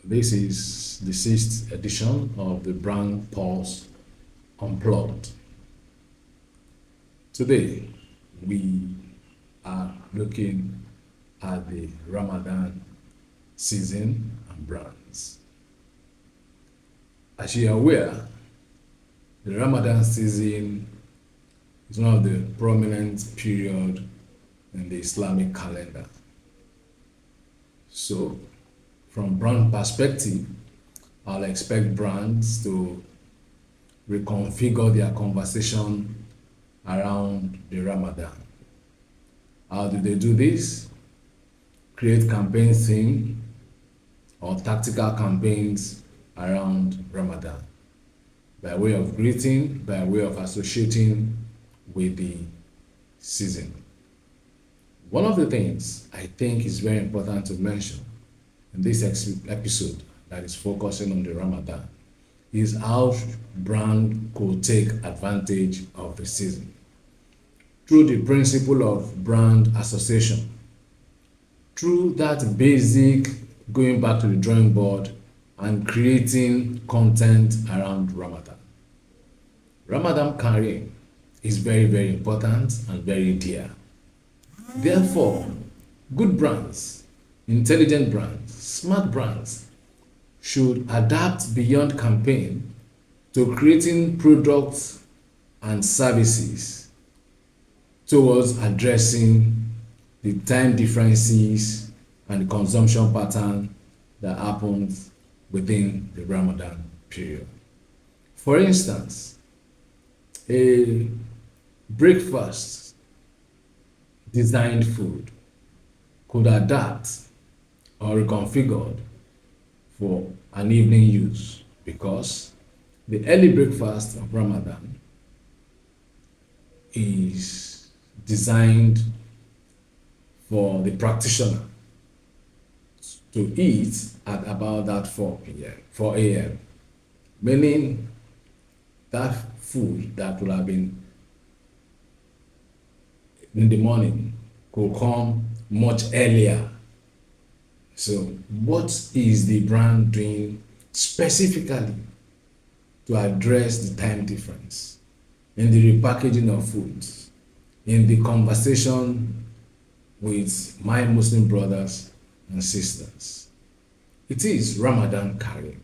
This is the sixth edition of the brand Pulse Unplugged. Today, we are looking at the Ramadan season and brands. As you are aware, the Ramadan season is one of the prominent period in the Islamic calendar. So, from brand perspective, I'll expect brands to reconfigure their conversation around the Ramadan. How do they do this? Create campaign theme or tactical campaigns around Ramadan by way of greeting, by way of associating with the season. One of the things I think is very important to mention in this episode that is focusing on the Ramadan is how brand could take advantage of the season through the principle of brand association, through that basic going back to the drawing board and creating content around Ramadan. Ramadan Kareem is very, very important and very dear. Therefore, good brands, intelligent brands, smart brands should adapt beyond campaign to creating products and services towards addressing the time differences and the consumption pattern that happens within the Ramadan period. For instance, a breakfast designed food could adapt or reconfigured for an evening use because the early breakfast of Ramadan is designed for the practitioner to eat at about that 4 p.m., 4 a.m., meaning that food that would have been in the morning could come much earlier. So, what is the brand doing specifically to address the time difference in the repackaging of foods, in the conversation with my Muslim brothers and sisters? It is Ramadan Kareem.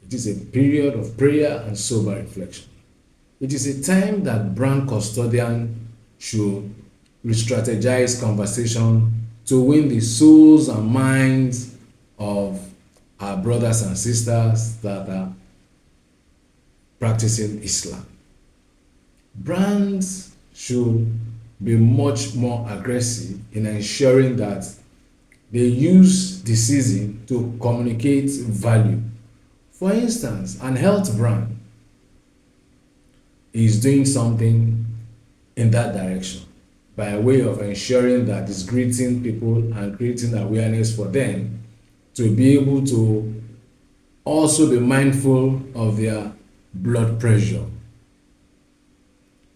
It is a period of prayer and sober reflection. It is a time that brand custodian should re-strategize conversation to win the souls and minds of our brothers and sisters that are practicing Islam. Brands should be much more aggressive in ensuring that they use the season to communicate value. For instance, an health brand is doing something in that direction by way of ensuring that it's greeting people and creating awareness for them to be able to also be mindful of their blood pressure,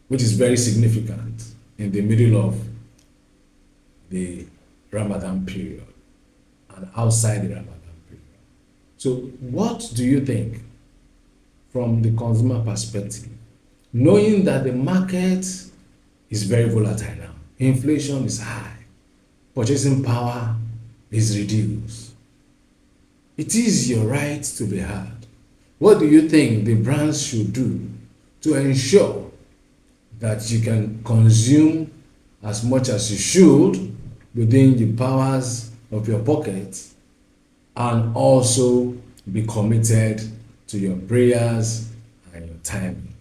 which is very significant in the middle of the Ramadan period and outside the Ramadan period. So what do you think from the consumer perspective, knowing that the market is very volatile now? Inflation is high. Purchasing power is reduced. It is your right to be heard. What do you think the brands should do to ensure that you can consume as much as you should within the powers of your pocket and also be committed to your prayers and your timing?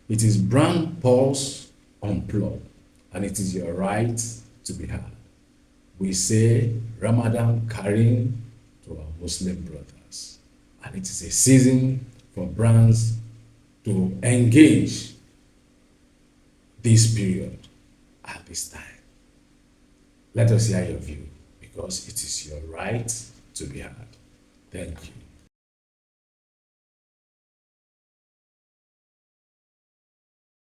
It is brand Pulse Unplugged, and it is your right to be heard. We say Ramadan Kareem to our Muslim brothers, and it is a season for brands to engage this period at this time. Let us hear your view because it is your right to be heard. Thank you.